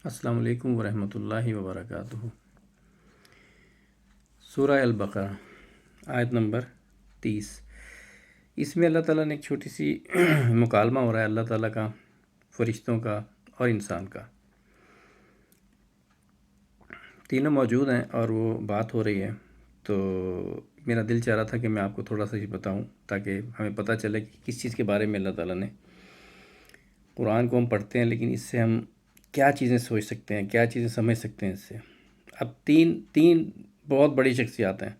السلام علیکم ورحمۃ اللہ وبرکاتہ۔ سورہ البقرہ آیت نمبر 30۔ اس میں اللہ تعالیٰ نے ایک چھوٹی سی مکالمہ ہو رہا ہے اللہ تعالیٰ کا، فرشتوں کا اور انسان کا، تینوں موجود ہیں اور وہ بات ہو رہی ہے۔ تو میرا دل چاہ رہا تھا کہ میں آپ کو تھوڑا سا یہ بتاؤں تاکہ ہمیں پتہ چلے کہ کس چیز کے بارے میں اللہ تعالیٰ نے، قرآن کو ہم پڑھتے ہیں لیکن اس سے ہم کیا چیزیں سوچ سکتے ہیں، کیا چیزیں سمجھ سکتے ہیں اس سے۔ اب تین بہت بڑی شخصیات ہیں،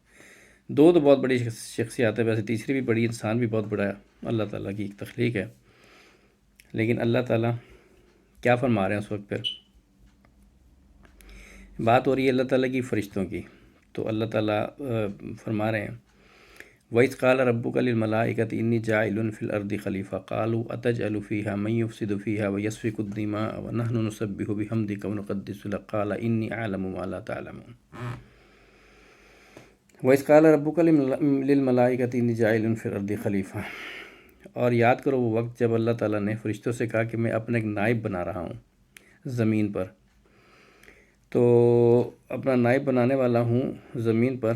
دو تو بہت بڑی شخصیات ہیں، ویسے تیسری بھی بڑی، انسان بھی بہت بڑا ہے، اللہ تعالیٰ کی ایک تخلیق ہے۔ لیکن اللہ تعالیٰ کیا فرما رہے ہیں اس وقت پھر؟ بات ہو رہی ہے اللہ تعالیٰ کی فرشتوں کی، تو اللہ تعالیٰ فرما رہے ہیں وَإِذْ قَالَ رَبُّكَ لِلْمَلَائِكَةِ إِنِّي جَاعِلٌ فِي الْأَرْضِ خَلِيفَةً قَالُوا أَتَجْعَلُ فِيهَا مَن يُفْسِدُ فِيهَا وَيَسْفِكُ الدِّمَاءَ وَنَحْنُ نُسَبِّحُ بِحَمْدِكَ وَنُقَدِّسُ لَكَ قَالَ إِنِّي أَعْلَمُ مَا لَا تَعْلَمُونَ۔ وَإِذْ قَالَ رَبُّكَ لِلْمَلَائِكَةِ إِنِّي جَاعِلٌ فِي الْأَرْضِ خَلِيفَةً، اور یاد کرو وہ وقت جب اللہ تعالیٰ نے فرشتوں سے کہا کہ میں اپنا ایک نائب بنا رہا ہوں زمین پر، تو اپنا نائب بنانے والا ہوں زمین پر۔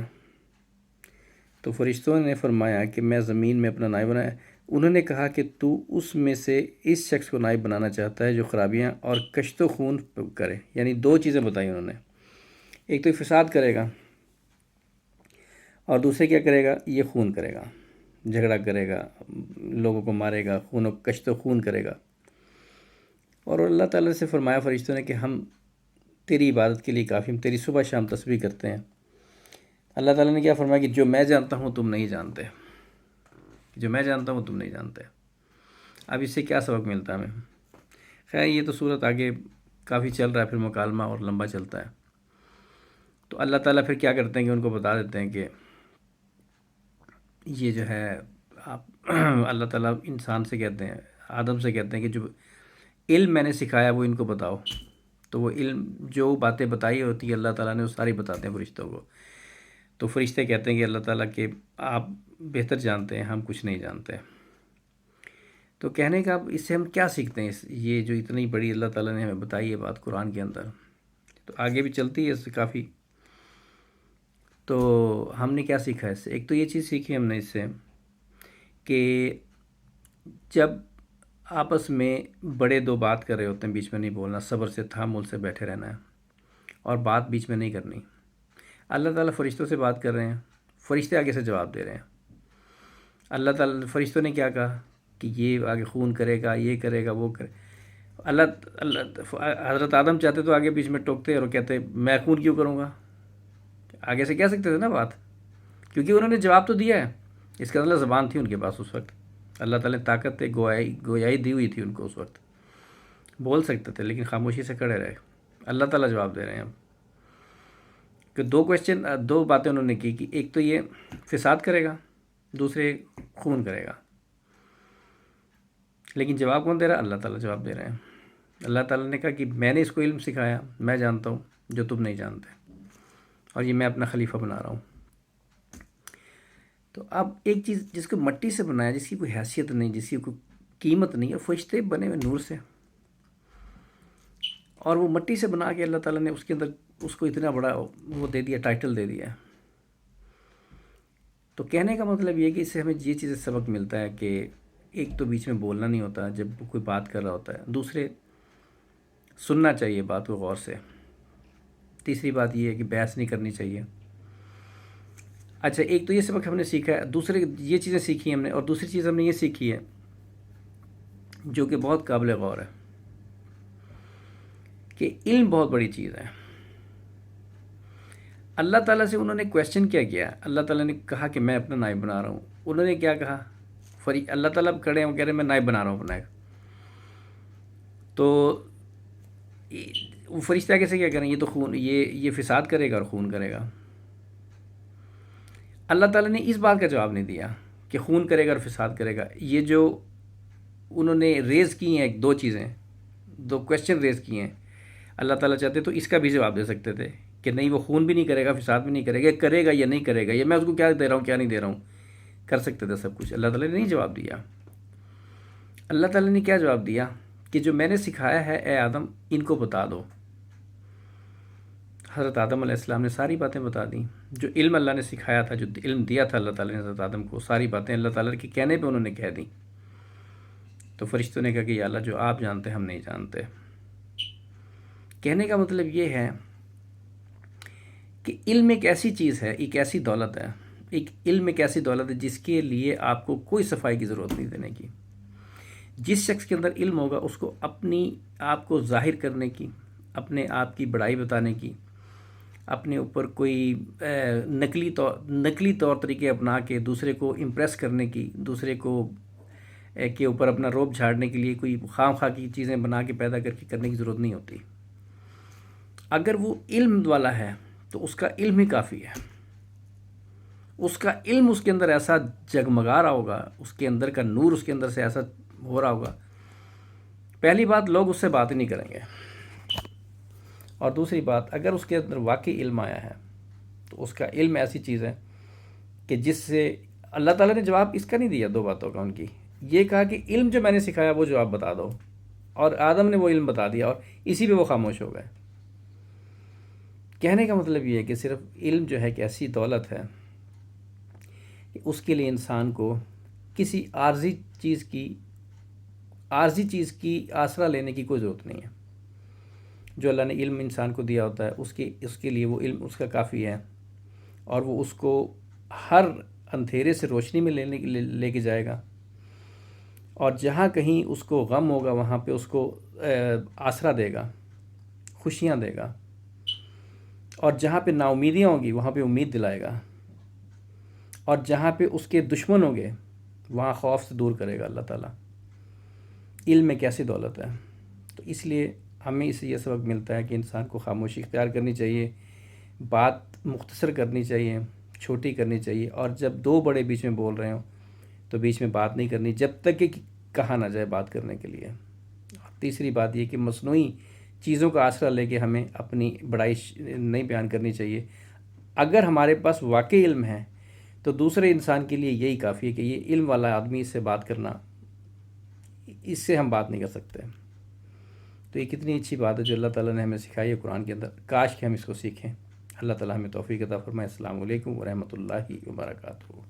تو فرشتوں نے فرمایا کہ میں زمین میں اپنا نائب بنایا، انہوں نے کہا کہ تو اس میں سے اس شخص کو نائب بنانا چاہتا ہے جو خرابیاں اور کشت و خون کرے، یعنی دو چیزیں بتائی انہوں نے، ایک تو فساد کرے گا اور دوسرے کیا کرے گا، یہ خون کرے گا، جھگڑا کرے گا، لوگوں کو مارے گا، خون و کشت و خون کرے گا۔ اور اللہ تعالیٰ سے فرمایا فرشتوں نے کہ ہم تیری عبادت کے لیے کافی، ہم تیری صبح شام تسبیح کرتے ہیں۔ اللہ تعالیٰ نے کیا فرمایا کہ جو میں جانتا ہوں تم نہیں جانتے، جو میں جانتا ہوں تم نہیں جانتے۔ اب اس سے کیا سبق ملتا ہے ہمیں؟ خیر یہ تو صورت آگے کافی چل رہا ہے، پھر مکالمہ اور لمبا چلتا ہے۔ تو اللہ تعالیٰ پھر کیا کرتے ہیں کہ ان کو بتا دیتے ہیں کہ یہ جو ہے آپ اللہ تعالیٰ انسان سے کہتے ہیں، آدم سے کہتے ہیں کہ جو علم میں نے سکھایا وہ ان کو بتاؤ۔ تو وہ علم جو باتیں بتائی ہوتی ہے اللہ تعالیٰ نے وہ ساری بتاتے ہیں فرشتوں کو۔ تو فرشتے کہتے ہیں کہ اللہ تعالیٰ کہ آپ بہتر جانتے ہیں، ہم کچھ نہیں جانتے۔ تو کہنے کا اب اس سے ہم کیا سیکھتے ہیں، یہ جو اتنی بڑی اللہ تعالیٰ نے ہمیں بتائی ہے بات قرآن کے اندر، تو آگے بھی چلتی ہے اس سے کافی۔ تو ہم نے کیا سیکھا اس سے؟ ایک تو یہ چیز سیکھی ہم نے اس سے کہ جب آپس میں بڑے دو بات کر رہے ہوتے ہیں، بیچ میں نہیں بولنا، صبر سے تحمل سے بیٹھے رہنا ہے اور بات بیچ میں نہیں کرنی۔ اللہ تعالیٰ فرشتوں سے بات کر رہے ہیں، فرشتے آگے سے جواب دے رہے ہیں۔ اللہ تعالیٰ فرشتوں نے کیا کہا کہ یہ آگے خون کرے گا، یہ کرے گا، وہ کرے۔ حضرت آدم چاہتے تو آگے بیچ میں ٹوکتے اور کہتے میں خون کیوں کروں گا، آگے سے کہہ سکتے تھے نا بات، کیونکہ انہوں نے جواب تو دیا ہے، اس کا مطلب زبان تھی ان کے پاس اس وقت، اللہ تعالیٰ نے طاقت گویائی دی ہوئی تھی ان کو اس وقت، بول سکتے تھے لیکن خاموشی سے کھڑے رہے۔ اللہ تعالیٰ جواب دے رہے ہیں اب کہ دو باتیں انہوں نے کی کہ ایک تو یہ فساد کرے گا، دوسرے خون کرے گا۔ لیکن جواب کون دے رہا ہے؟ اللہ تعالیٰ جواب دے رہے ہیں۔ اللہ تعالیٰ نے کہا کہ میں نے اس کو علم سکھایا، میں جانتا ہوں جو تم نہیں جانتے، اور یہ میں اپنا خلیفہ بنا رہا ہوں۔ تو اب ایک چیز جس کو مٹی سے بنایا، جس کی کوئی حیثیت نہیں، جس کی کوئی قیمت نہیں ہے، فرشتے بنے ہوئے نور سے، اور وہ مٹی سے بنا کے اللہ تعالیٰ نے اس کے اندر اس کو اتنا بڑا وہ دے دیا، ٹائٹل دے دیا۔ تو کہنے کا مطلب یہ کہ اس سے ہمیں یہ چیزیں سبق ملتا ہے کہ ایک تو بیچ میں بولنا نہیں ہوتا جب کوئی بات کر رہا ہوتا ہے، دوسرے سننا چاہیے بات کو غور سے، تیسری بات یہ ہے کہ بحث نہیں کرنی چاہیے۔ اچھا ایک تو یہ سبق ہم نے سیکھا ہے، دوسرے یہ چیزیں سیکھی ہم نے، اور دوسری چیز ہم نے یہ سیکھی ہے جو کہ بہت قابل غور ہے کہ علم بہت بڑی چیز ہے۔ اللہ تعالیٰ سے انہوں نے کویسچن کیا کیا، اللہ تعالیٰ نے کہا کہ میں اپنا نائب بنا رہا ہوں، انہوں نے کیا کہا، اللہ تعالیٰ کھڑے ہیں، وہ کہہ رہے ہیں میں نائب بنا رہا ہوں اپنا ایک، تو وہ فرشتہ کیسے کیا کریں، یہ تو خون، یہ فساد کرے گا اور خون کرے گا۔ اللہ تعالیٰ نے اس بات کا جواب نہیں دیا کہ خون کرے گا اور فساد کرے گا۔ یہ جو انہوں نے ریز کی ہیں دو چیزیں، دو کویسچن ریز کیے ہیں، اللہ تعالیٰ چاہتے تو اس کا بھی جواب دے سکتے تھے کہ نہیں وہ خون بھی نہیں کرے گا، فساد بھی نہیں کرے گا، کرے گا یا نہیں کرے گا، یہ میں اس کو کیا دے رہا ہوں کیا نہیں دے رہا ہوں، کر سکتے تھے سب کچھ۔ اللہ تعالیٰ نے نہیں جواب دیا۔ اللہ تعالیٰ نے کیا جواب دیا کہ جو میں نے سکھایا ہے اے آدم ان کو بتا دو۔ حضرت آدم علیہ السلام نے ساری باتیں بتا دیں، جو علم اللہ نے سکھایا تھا، جو علم دیا تھا اللہ تعالیٰ نے حضرت آدم کو، ساری باتیں اللہ تعالیٰ کے کہنے پہ انہوں نے کہہ دیں۔ تو فرشتوں نے کہا کہ یا اللہ جو آپ جانتے ہم نہیں جانتے۔ کہنے کا مطلب یہ ہے کہ علم ایک ایسی چیز ہے، ایک ایسی دولت ہے، علم ایک ایسی دولت ہے جس کے لیے آپ کو کوئی صفائی کی ضرورت نہیں دینے کی۔ جس شخص کے اندر علم ہوگا اس کو اپنی آپ کو ظاہر کرنے کی، اپنے آپ کی بڑائی بتانے کی، اپنے اوپر کوئی نقلی طور طریقے اپنا کے دوسرے کو امپریس کرنے کی، دوسرے کو کے اوپر اپنا روب جھاڑنے کے لیے کوئی خام خواہ کی چیزیں بنا کے پیدا کر کے کرنے کی ضرورت نہیں ہوتی۔ اگر وہ علم والا ہے تو اس کا علم ہی کافی ہے۔ اس کا علم اس کے اندر ایسا جگمگا رہا ہوگا، اس کے اندر کا نور اس کے اندر سے ایسا ہو رہا ہوگا، پہلی بات لوگ اس سے بات ہی نہیں کریں گے، اور دوسری بات اگر اس کے اندر واقعی علم آیا ہے تو اس کا علم ایسی چیز ہے کہ جس سے اللہ تعالیٰ نے جواب اس کا نہیں دیا دو باتوں کا، ان کی یہ کہا کہ علم جو میں نے سکھایا وہ جواب بتا دو، اور آدم نے وہ علم بتا دیا اور اسی پہ وہ خاموش ہو گئے۔ کہنے کا مطلب یہ ہے کہ صرف علم جو ہے کہ ایسی دولت ہے کہ اس کے لیے انسان کو کسی عارضی چیز کی آسرا لینے کی کوئی ضرورت نہیں ہے۔ جو اللہ نے علم انسان کو دیا ہوتا ہے اس کے لیے وہ علم اس کا کافی ہے، اور وہ اس کو ہر اندھیرے سے روشنی میں لے کے جائے گا، اور جہاں کہیں اس کو غم ہوگا وہاں پہ اس کو آسرا دے گا، خوشیاں دے گا، اور جہاں پہ نا امیدیاں ہوں گی وہاں پہ امید دلائے گا، اور جہاں پہ اس کے دشمن ہوں گے وہاں خوف سے دور کرے گا اللہ تعالیٰ۔ علم ایک ایسی دولت ہے، تو اس لیے ہمیں اس سے یہ سبق ملتا ہے کہ انسان کو خاموشی اختیار کرنی چاہیے، بات مختصر کرنی چاہیے، چھوٹی کرنی چاہیے، اور جب دو بڑے بیچ میں بول رہے ہوں تو بیچ میں بات نہیں کرنی جب تک کہ کہا نہ جائے بات کرنے کے لیے۔ اور تیسری بات یہ کہ مصنوعی چیزوں کا آسرا لے کے ہمیں اپنی بڑائی نہیں بیان کرنی چاہیے۔ اگر ہمارے پاس واقعی علم ہے تو دوسرے انسان کے لیے یہی کافی ہے کہ یہ علم والا آدمی اس سے بات کرنا، اس سے ہم بات نہیں کر سکتے۔ تو یہ کتنی اچھی بات ہے جو اللہ تعالیٰ نے ہمیں سکھائی ہے قرآن کے اندر، کاش کہ ہم اس کو سیکھیں۔ اللہ تعالیٰ ہمیں توفیق عطا فرمائے۔ السلام علیکم ورحمۃ اللہ وبرکاتہ۔